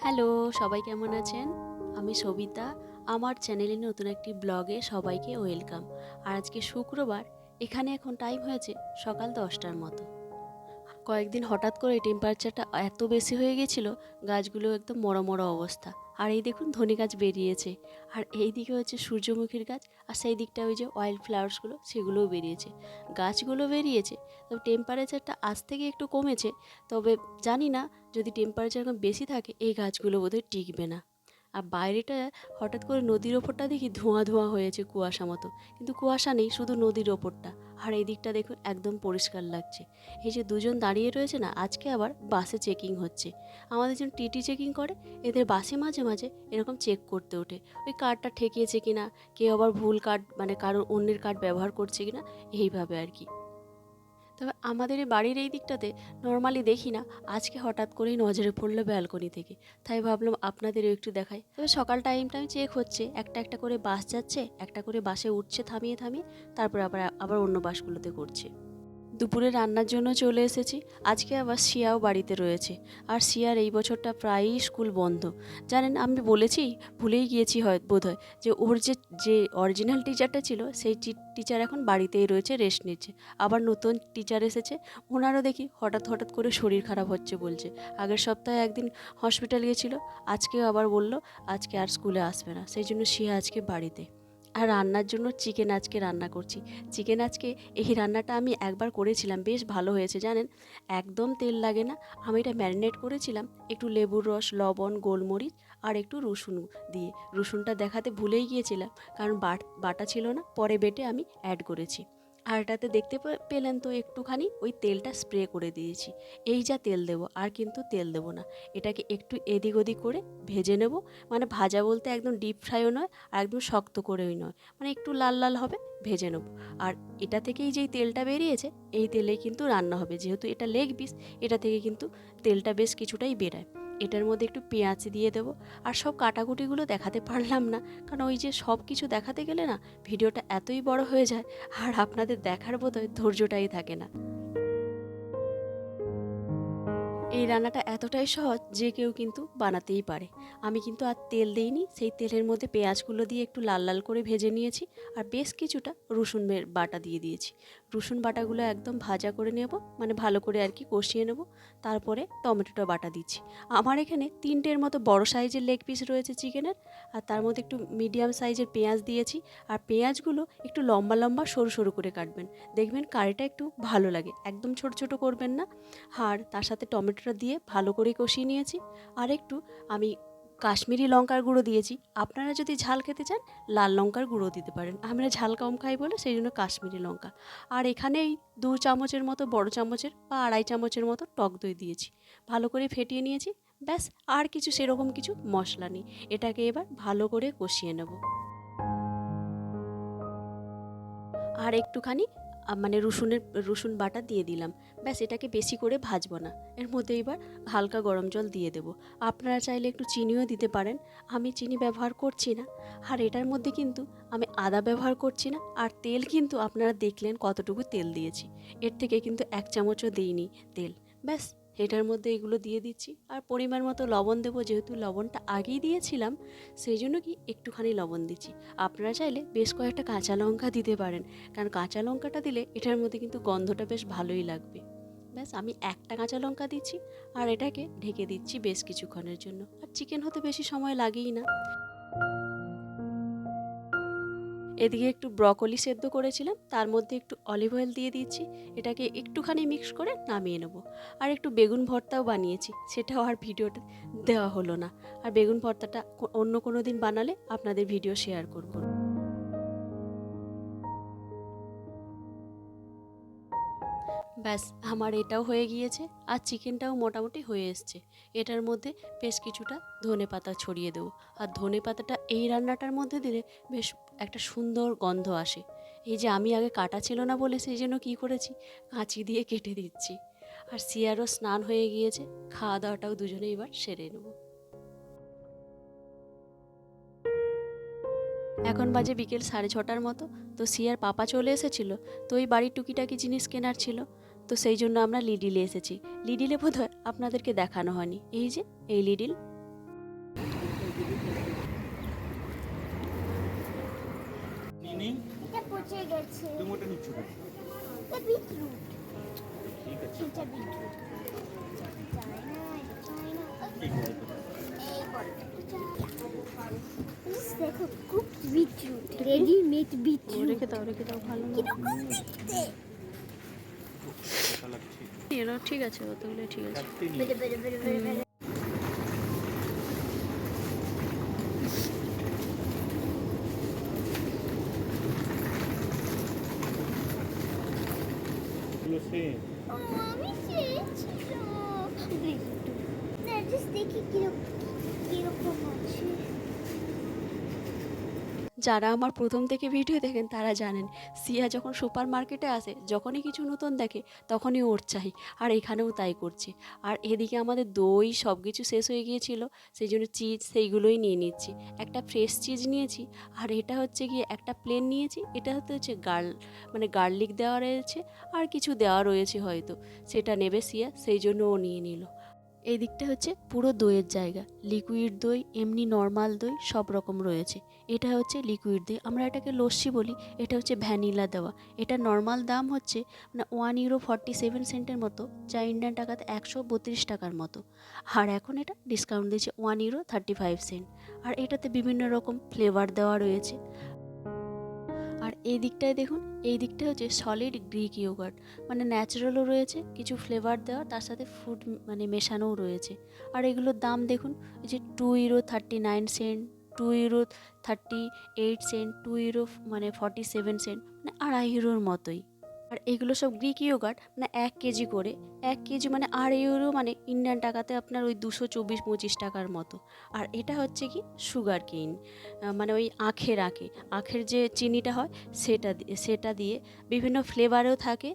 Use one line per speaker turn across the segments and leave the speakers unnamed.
Hello, সবাই কেমন আছেন? আমি সবিতা। আমার চ্যানেলে নতুন একটি ব্লগে সবাইকে ওয়েলকাম। আর আজকে শুক্রবার, এখানে এখন টাইম হয়েছে সকাল 10টার মতো। কয়েকদিন হঠাৎ করে টেম্পারেচারটা এত বেশি হয়ে গেছিলো, গাছগুলো একদম মরা মরা অবস্থা। আর এই দেখুন ধনে গাছ বেরিয়েছে, আর এই দিকে হচ্ছে সূর্যমুখীর গাছ, আর সেই দিকটা ওই যে ওয়াইল্ড ফ্লাওয়ার্সগুলো সেগুলোও বেরিয়েছে। গাছগুলো বেরিয়েছে, তবে টেম্পারেচারটা আজ থেকে একটু কমেছে। তবে জানি না, যদি টেম্পারেচার এখন বেশি থাকে এই গাছগুলো বোধহয় টিকবে না। আর বাইরেটা হঠাৎ করে নদীর ওপরটা দেখি ধোঁয়া ধোঁয়া হয়েছে কুয়াশা মতো, কিন্তু কুয়াশা নেই, শুধু নদীর ওপরটা। আর এই দিকটা দেখুন একদম পরিষ্কার লাগছে। এই যে দুজন দাঁড়িয়ে রয়েছে না, আজকে আবার বাসে চেকিং হচ্ছে। আমাদের যেন টিটি চেকিং করে, এদের বাসে মাঝে মাঝে এরকম চেক করতে ওঠে, ওই কার্ডটা ঠেকিয়েছে কিনা, কেউ আবার ভুল কার্ড মানে কারোর অন্যের কার্ড ব্যবহার করছে কিনা, এইভাবে আর কি। তবে আমাদের এই বাড়ির এই দিকটাতে নর্মালি দেখি না, আজকে হঠাৎ করেই নজরে পড়লো ব্যালকনি থেকে, তাই ভাবলাম আপনাদেরও একটু দেখাই। তবে সকাল টাইমটা চেক হচ্ছে, একটা একটা করে বাস যাচ্ছে, একটা করে বাসে উঠছে থামিয়ে থামিয়ে, তারপর আবার আবার অন্য বাসগুলোতে করছে। দুপুরে রান্নার জন্য চলে এসেছি। আজকে আবার শিয়াও বাড়িতে রয়েছে, আর শিয়ার এই বছরটা প্রায়ই স্কুল বন্ধ। জানেন, আমি বলেছি, ভুলেই গিয়েছি হয় বোধহয়, যে ওর যে যে অরিজিনাল টিচারটা ছিল সেই টিচার এখন বাড়িতেই রয়েছে, রেস্ট নিচ্ছে। আবার নতুন টিচার এসেছে, ওনারও দেখি হঠাৎ হঠাৎ করে শরীর খারাপ হচ্ছে বলছে। আগের সপ্তাহে একদিন হসপিটাল গিয়েছিল, আজকেও আবার বলল আজকে আর স্কুলে আসবে না, সেই জন্য শিয়া আজকে বাড়িতে। আর রান্নার জন্য চিকেন আজকে রান্না করছি। চিকেন আজকে এই রান্নাটা আমি একবার করেছিলাম, বেশ ভালো হয়েছে জানেন, একদম তেল লাগে না। আমি এটা ম্যারিনেট করেছিলাম একটু লেবুর রস, লবণ, গোলমরিচ আর একটু রসুন দিয়ে। রসুনটা দেখাতে ভুলেই গিয়েছিলাম, কারণ বাটা ছিল না, পরে বেটে আমি অ্যাড করেছি। আর এটাতে দেখতে পেলেন তো একটুখানি ওই তেলটা স্প্রে করে দিয়েছি। এই যা তেল দেবো, আর কিন্তু তেল দেবো না। এটাকে একটু এদিক ওদিক করে ভেজে নেব, মানে ভাজা বলতে একদম ডিপ ফ্রাইও নয়, আর একদম শক্ত করেই নয়, মানে একটু লাল লাল হবে, ভেজে নেব। আর এটা থেকেই যেই তেলটা বেরিয়েছে, এই তেলেই কিন্তু রান্না হবে, যেহেতু এটা লেগ পিস, এটা থেকে কিন্তু তেলটা বেশ কিছুটাই বেরায়। এটার মধ্যে একটু পেঁয়াজ দিয়ে দেবো। আর সব কাটাকুটিগুলো দেখাতে পারলাম না, কারণ ওই যে সব কিছু দেখাতে গেলে না ভিডিওটা এতই বড় হয়ে যায়, আর আপনাদের দেখার বোধহয় ধৈর্যটাই থাকে না। এই রান্নাটা এতটাই সহজ যে কেউ কিন্তু বানাতেই পারে। আমি কিন্তু আর তেল দেইনি, সেই তেলের মধ্যে পেঁয়াজগুলো দিয়ে একটু লাল লাল করে ভেজে নিয়েছি, আর বেশ কিছুটা রসুনের বাটা দিয়ে দিয়েছি। রসুন বাটাগুলো একদম ভাজা করে নেব, মানে ভালো করে আর কি কষিয়ে নেব। তারপরে টমেটোটা বাটা দিচ্ছি। আমার এখানে 3টের মতো বড় সাইজের লেগ পিস রয়েছে চিকেনের, আর তার মধ্যে একটু মিডিয়াম সাইজের পেঁয়াজ দিয়েছি। আর পেঁয়াজগুলো একটু লম্বা লম্বা সরু সরু করে কাটবেন, দেখবেন কারিটা একটু ভালো লাগে, একদম ছোট ছোট করবেন না। আর তার সাথে টমেটোটা দিয়ে ভালো করে কষিয়ে নিয়েছি। আর একটু আমি কাশ্মীরি লঙ্কার গুঁড়ো দিয়েছি, আপনারা যদি ঝাল খেতে চান লাল লঙ্কার গুঁড়ো দিতে পারেন, আমরা ঝাল কম খাই বলে সেই জন্য কাশ্মীরি লঙ্কা। আর এখানে এই 2 চামচের মতো, বড় চামচের বা 2.5 চামচের মতো টক দই দিয়েছি, ভালো করে ফেটিয়ে নিয়েছি। ব্যাস, আর কিছু সেরকম কিছু মশলা নেই। এটাকে এবার ভালো করে কষিয়ে নেব। আর একটুখানি মানে রসুন বাটা দিয়ে দিলাম। ব্যাস, এটাকে বেশি করে ভাজবো না। এর মধ্যে এবার হালকা গরম জল দিয়ে দেবো। আপনারা চাইলে একটু চিনিও দিতে পারেন, আমি চিনি ব্যবহার করছি না। আর এটার মধ্যে কিন্তু আমি আদা ব্যবহার করছি না। আর তেল কিন্তু আপনারা দেখলেন কতটুকু তেল দিয়েছি, এর থেকে কিন্তু 1 চামচও দিইনি তেল। ব্যাস, এটার মধ্যে এগুলো দিয়ে দিচ্ছি, আর পরিমাণ মতো লবণ দেবো, যেহেতু লবণটা আগেই দিয়েছিলাম সেই জন্য কি একটুখানি লবণ দিচ্ছি। আপনারা চাইলে বেশ কয়েকটা কাঁচা লঙ্কা দিতে পারেন, কারণ কাঁচা লঙ্কাটা দিলে এটার মধ্যে কিন্তু গন্ধটা বেশ ভালোই লাগবে। ব্যাস, আমি একটা কাঁচা লঙ্কা দিচ্ছি, আর এটাকে ঢেকে দিচ্ছি বেশ কিছুক্ষণের জন্য। আর চিকেন হতে বেশি সময় লাগেই না। এদিকে একটু ব্রকলি সেদ্ধ করেছিলাম, তার মধ্যে একটু অলিভ অয়েল দিয়ে দিচ্ছি। এটাকে একটুখানি মিক্স করে নামিয়ে নেব। আর একটু বেগুন ভর্তাও বানিয়েছি, সেটাও আর ভিডিওটা দেওয়া হলো না। আর বেগুন ভর্তাটা অন্য কোনো দিন বানালে আপনাদের ভিডিও শেয়ার করব। ব্যাস, আমার এটাও হয়ে গিয়েছে, আর চিকেনটাও মোটামুটি হয়ে এসছে। এটার মধ্যে বেশ কিছুটা ধনেপাতা ছড়িয়ে দেবো। আর ধনেপাতাটা এই রান্নাটার মধ্যে দিলে বেশ একটা সুন্দর গন্ধ আসে। এই যে আমি আগে কাটা ছিল না বলে সেই জন্য কী করেছি, কাঁচি দিয়ে কেটে দিচ্ছি। আর সিয়ারও স্নান হয়ে গিয়েছে, খাওয়া দাওয়াটাও দুজনে এবার সেরে নেব। এখন বাজে বিকেল 6:30 মতো। তো সিয়ার পাপা চলে এসেছিল, তো ওই বাড়ির টুকিটাকি জিনিস কেনার ছিল। তো সেই জন্য আমরা লিডিলে এসেছি। লিডিলে বোধহয় আপনাদেরকে দেখানো হয়নি, এই যে এই লিডিল।
এটা পচে গেছে। তুমি ওটা নিচ্ছ কেন? এটা বিটরুট। ঠিক আছে। এটা বিটরুট। চাই না। ঠিক আছে। এই বল। দেখো কুক বিটরুট। Readymade beetroot.
রেখে দাও ভালো না।
কিরকম দেখতে?
এরা ঠিক আছে, কতগুলো ঠিক আছে।
বেরে। আমি চেয়েছিলাম জাস্ট দেখি কিরকম আছে।
যারা আমার প্রথম থেকে ভিডিও দেখেন তারা জানেন, সিয়া যখন সুপার মার্কেটে আসে, যখনই কিছু নতুন দেখে তখনই ওর চাই। আর এখানেও তাই করছে। আর এদিকে আমাদের দই সব কিছু শেষ হয়ে গিয়েছিল, সেই জন্য চিজ সেইগুলোই নিয়ে নিচ্ছি। একটা ফ্রেশ চিজ নিয়েছি, আর এটা হচ্ছে গিয়ে একটা প্লেন নিয়েছি। এটা হচ্ছে গার্লিক দেওয়া রয়েছে, আর কিছু দেওয়া রয়েছে হয়তো, সেটা নেবে সিয়া, সেই জন্য ও নিয়ে নিল। এই দিকটা হচ্ছে পুরো দইয়ের জায়গা, লিকুইড দই, এমনি নর্মাল দই সব রকম রয়েছে। এটা হচ্ছে লিকুইড দই, আমরা এটাকে লস্যি বলি। এটা হচ্ছে ভ্যানিলা দেওয়া। এটা নর্মাল দাম হচ্ছে €1.47 মতো, যা ইন্ডিয়ান টাকাতে 132 টাকার মতো। আর এখন এটা ডিসকাউন্ট দিয়েছে €1.35। আর এটাতে বিভিন্ন রকম ফ্লেভার দেওয়া রয়েছে। আর এই দিকটায় দেখুন, এই দিকটা হচ্ছে সলিড গ্রিক ইয়োগার্ট, মানে ন্যাচারালও রয়েছে, কিছু ফ্লেভার দেওয়া, তার সাথে ফুড মেশানোও রয়েছে। আর এগুলোর দাম দেখুন, এই যে €2.39, €2.38, €2 €47, €2.5 আর এগুলো সব গ্রিক ইয়োগার্ট, 1 কেজি করে। 1 কেজি €8, ইন্ডিয়ান টাকাতে আপনার ওই 224-25 টাকার মতো। আর এটা হচ্ছে কি সুগার কেইন, ওই আখের যে চিনিটা হয় সেটা দিয়ে বিভিন্ন ফ্লেভারেও থাকে,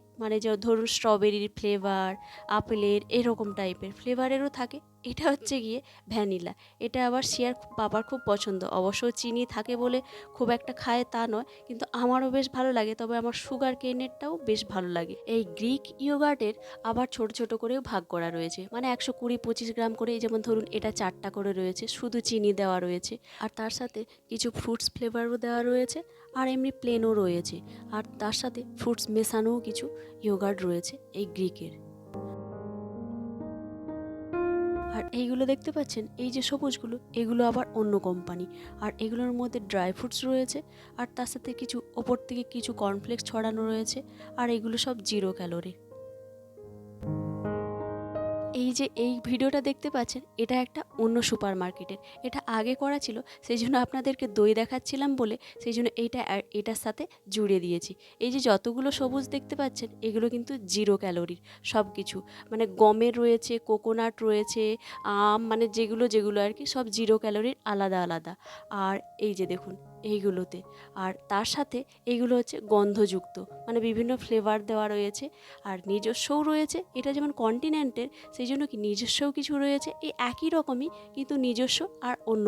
যে ধরুন স্ট্রবেরির ফ্লেভার, আপেলের, এরকম টাইপের ফ্লেভারেরও থাকে। এটা হচ্ছে গিয়ে ভ্যানিলা। এটা আবার শিয়ার বাবার খুব পছন্দ, অবশ্য চিনি থাকে বলে খুব একটা খায় তা নয়, কিন্তু আমারও বেশ ভালো লাগে, তবে আমার সুগার কেনেরটাও বেশ ভালো লাগে। এই গ্রিক ইয়োগার্টের আবার ছোট ছোট করেও ভাগ করা রয়েছে, 120-25 গ্রাম করে, যেমন ধরুন এটা 4টা করে রয়েছে, শুধু চিনি দেওয়া রয়েছে, আর তার সাথে কিছু ফ্রুটস ফ্লেভারও দেওয়া রয়েছে, আর এমনি প্লেনও রয়েছে, আর তার সাথে ফ্রুটস মেশানোও কিছু ইয়োগার্ট রয়েছে এই গ্রিকের। আর এইগুলো দেখতে পাচ্ছেন, এই যে সবুজগুলো, এগুলো আবার অন্য কোম্পানি। আর এগুলোর মধ্যে ড্রাই ফ্রুটস রয়েছে, আর তার সাথে কিছু ওপর থেকে কিছু কর্নফ্লেক্স ছড়ানো রয়েছে, আর এগুলো সব 0 ক্যালোরি। এই যে এই ভিডিওটা দেখতে পাচ্ছেন, এটা একটা অন্য সুপার মার্কেটের। এটা আগে করা ছিল, সেই জন্য আপনাদেরকে দই দেখাচ্ছিলাম বলে সেই জন্য এটার সাথে জুড়ে দিয়েছি। এই যে যতগুলো সবুজ দেখতে পাচ্ছেন, এগুলো কিন্তু 0 ক্যালোরির সব কিছু, গমের রয়েছে, কোকোনাট রয়েছে, আম, যেগুলো আর কি, সব 0 ক্যালোরির আলাদা আলাদা। আর এই যে দেখুন এইগুলোতে, আর তার সাথে এইগুলো হচ্ছে গন্ধযুক্ত, বিভিন্ন ফ্লেভার দেওয়া রয়েছে, আর নিজস্বও রয়েছে। এটা যেমন কন্টিনেন্টের, সেই জন্য কি নিজস্বও কিছু রয়েছে, এই একই রকমই কিন্তু নিজস্ব আর অন্য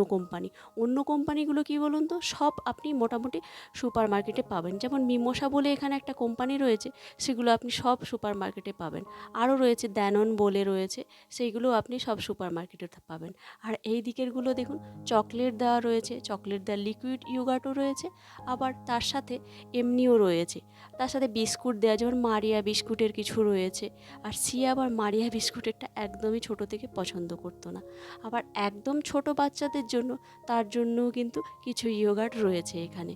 কোম্পানিগুলো কি বলুন তো, সব আপনি মোটামুটি সুপার মার্কেটে পাবেন। যেমন মিমোসা বলে এখানে একটা কোম্পানি রয়েছে, সেগুলো আপনি সব সুপার মার্কেটে পাবেন। আরও রয়েছে দ্যানন বলে রয়েছে, সেইগুলো আপনি সব সুপার মার্কেটে পাবেন। আর এই দিকেরগুলো দেখুন, চকলেট দেওয়া রয়েছে, চকলেট দেওয়া লিকুইড ইয়োগার্টও রয়েছে, আবার তার সাথে এমনিও রয়েছে, তার সাথে বিস্কুট দেওয়া, যেমন মারিয়া বিস্কুটের কিছু রয়েছে। আর সিয়া আবার মারিয়া বিস্কুটেরটা একদমই ছোট থেকে পছন্দ করতো না। আবার একদম ছোট বাচ্চাদের জন্য, তার জন্যও কিন্তু কিছু ইয়োগার্ট রয়েছে এখানে।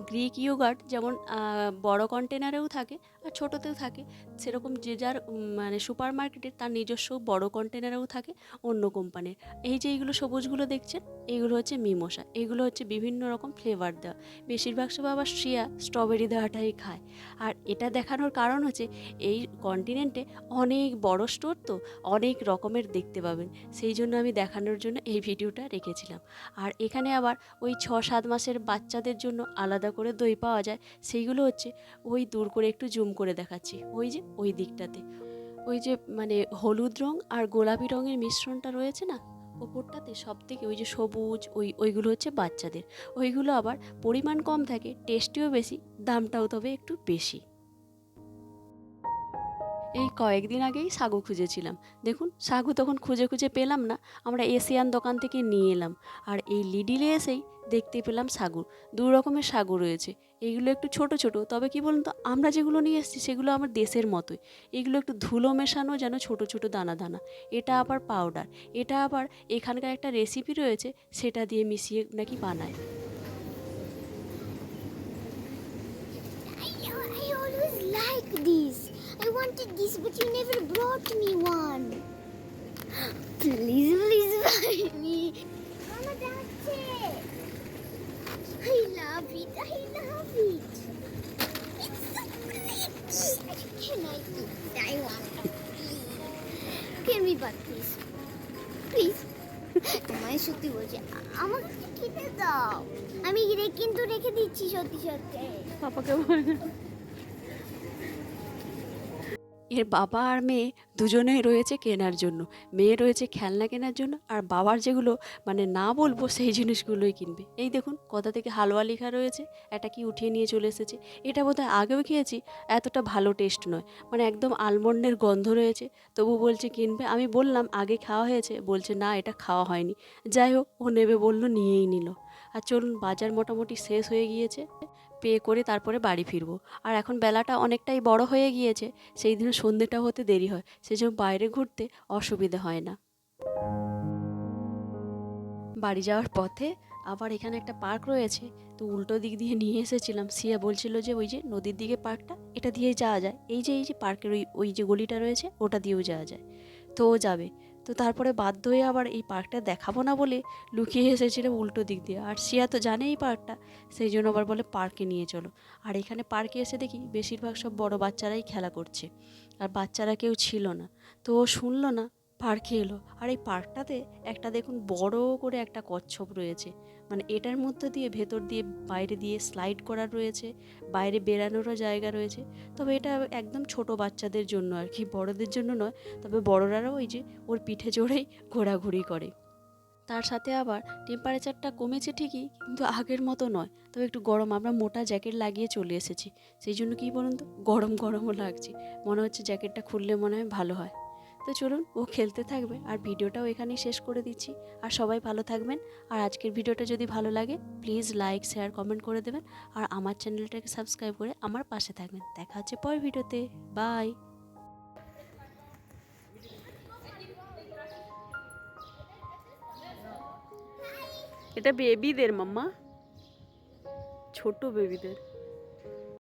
গ্রিক ইয়োগার্ট যেমন বড় কন্টেনারেও থাকে আর ছোটোতেও থাকে, সেরকম যে যার সুপার মার্কেটের তার নিজস্ব বড় কন্টেনারেও থাকে অন্য কোম্পানির। এই যে এইগুলো সবুজগুলো দেখছেন, এইগুলো হচ্ছে মিমোসা, এইগুলো হচ্ছে বিভিন্ন রকম ফ্লেভার দেওয়া। বেশিরভাগ সব আবার শ্রিয়া স্ট্রবেরি দেওয়াটাই খায়। আর এটা দেখানোর কারণ হচ্ছে, এই কন্টিনেন্টে অনেক বড় স্টোর, তো অনেক রকমের দেখতে পাবেন, সেই জন্য আমি দেখানোর জন্য এই ভিডিওটা রেখেছিলাম। আর এখানে আবার ওই 6-7 মাসের বাচ্চাদের জন্য আলাদা করে দই পাওয়া যায়, সেইগুলো হচ্ছে ওই দূর করে একটু জুম করে দেখাচ্ছি, ওই যে ওই দিকটাতে, ওই যে হলুদ রং আর গোলাপি রঙের মিশ্রণটা রয়েছে না ওপরটাতে, সব থেকে ওই যে সবুজ, ওইগুলো হচ্ছে বাচ্চাদের। ওইগুলো আবার পরিমাণ কম থাকে, টেস্টিও বেশি, দামটাও তবে একটু বেশি। এই কয়েকদিন আগেই সাগু খুঁজেছিলাম, দেখুন সাগু তখন খুঁজে খুঁজে পেলাম না, আমরা এশিয়ান দোকান থেকে নিয়ে এলাম। আর এই লিডিলে এসেই দেখতে পেলাম সাগু, দু রকমের সাগু রয়েছে। এইগুলো একটু ছোট ছোট, তবে কি বলুন তো, আমরা যেগুলো নিয়ে এসেছি সেগুলো আমার দেশের মতোই। এগুলো একটু ধুলো মেশানো, যেন ছোট ছোট দানা দানা। এটা আবার পাউডার, এটা আবার এখানকার একটা রেসিপি রয়েছে, সেটা দিয়ে মিশিয়ে নাকি বানায়।
I always like this. I wanted this, but you never brought me one. Please buy me. Mama, that's it. I love it. I love it. It's so pretty. Can I eat it? I want to eat. Can we buy this? Please. তোমায় সত্যি বলছি, আমাকে খেতে দাও। আমি কিন্তু রেখে দিচ্ছি সত্যি সত্যি।
পাপাকে বলে। এর বাবা আর মেয়ে দুজনেই রয়েছে কেনার জন্য। মেয়ে রয়েছে খেলনা কেনার জন্য, আর বাবার যেগুলো মানে না বলবো সেই জিনিসগুলোই কিনবে। এই দেখুন কোথা থেকে হালুয়া লেখা রয়েছে, এটা কি উঠিয়ে নিয়ে চলে এসেছে। এটা বোধহয় আগেও খেয়েছি, এতটা ভালো টেস্ট নয়, মানে একদম আলমন্ডের গন্ধ রয়েছে। তবু বলছে কিনবে, আমি বললাম আগে খাওয়া হয়েছে, বলছে না এটা খাওয়া হয়নি। যাই হোক, ও নেবে বললো, নিয়েই নিল। আর চলুন, বাজার মোটামুটি শেষ হয়ে গিয়েছে, পে করে তারপরে বাড়ি ফিরবো। আর এখন বেলাটা অনেকটাই বড় হয়ে গিয়েছে, সেই দিন সন্ধ্যেটা হতে দেরি হয়, সেজন্য বাইরে ঘুরতে অসুবিধা হয় না। বাড়ি যাওয়ার পথে আবার এখানে একটা পার্ক রয়েছে, তো উল্টো দিক দিয়ে নিয়ে এসেছিলাম। সিয়া বলছিল যে ওই যে নদীর দিকে পার্কটা, এটা দিয়েই যাওয়া যায়, এই যে পার্কের ওই যে গলিটা রয়েছে ওটা দিয়েও যাওয়া যায়। তো ও যাবে, তো তারপরে বাধ্য হয়ে আবার এই পার্কটা দেখাবো না বলে লুকিয়ে এসেছিলাম উল্টো দিক দিয়ে। আর সিয়া তো জানে এই পার্কটা, সেই জন্য আবার বলে পার্কে নিয়ে চলো। আর এখানে পার্কে এসে দেখি বেশিরভাগ সব বড় বাচ্চারাই খেলা করছে, আর বাচ্চারা কেউ ছিল না। তো ও শুনলো না, পার্কে এলো। আর এই পার্কটাতে একটা দেখুন বড় করে একটা কচ্ছপ রয়েছে, মানে এটার মধ্যে দিয়ে ভেতর দিয়ে বাইরে দিয়ে স্লাইড করার রয়েছে, বাইরে বেরানোরও জায়গা রয়েছে। তবে এটা একদম ছোট বাচ্চাদের জন্য আর কি, বড়দের জন্য নয়। তবে বড়রাও ওই যে ওর পিঠে চড়েই ঘোরাঘুরি করে। তার সাথে আবার টেম্পারেচারটা কমেছে ঠিকই, কিন্তু আগের মতো নয়, তবে একটু গরম। আমরা মোটা জ্যাকেট লাগিয়ে চলে এসেছি, সেই জন্য কী বলুন তো, গরম গরমও লাগছে। মনে হচ্ছে জ্যাকেটটা খুললে মনে হয় ভালো হয়। তো চলুন, ও খেলতে থাকবে, আর ভিডিওটাও এখানেই শেষ করে দিচ্ছি। আর সবাই ভালো থাকবেন। আর আজকের ভিডিওটা যদি ভালো লাগে প্লিজ লাইক শেয়ার কমেন্ট করে দেবেন, আর আমার চ্যানেলটাকে সাবস্ক্রাইব করে আমার পাশে থাকবেন। দেখা হচ্ছে পরের ভিডিওতে। বাই। এটা বেবিদের মাম্মা, ছোট বেবিদের।